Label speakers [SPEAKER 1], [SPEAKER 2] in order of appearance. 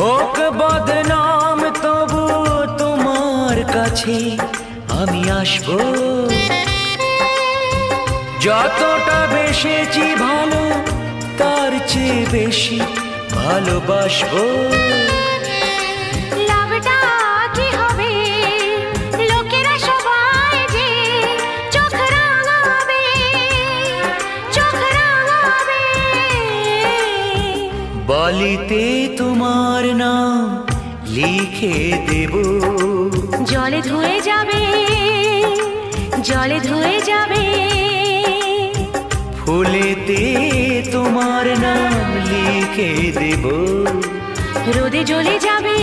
[SPEAKER 1] হোক বদনাম তবু তোমার কাছে আমি আসবো। যতটা বেসেছি ভালো তার চেয়ে বেশি ভালোবাসবো।
[SPEAKER 2] লাভটা কি হবে লোকেরা সবাই যে চোখ রাঙাবে, চোখ রাঙাবে।
[SPEAKER 1] বালিতে তোমার নাম লিখে দেব,
[SPEAKER 2] জলে ধুয়ে যাবে, জলে ধুয়ে যাবে।
[SPEAKER 1] ফুলেতে তোমার নাম লিখে দেব,
[SPEAKER 2] রোদে জ্বলে যাবে।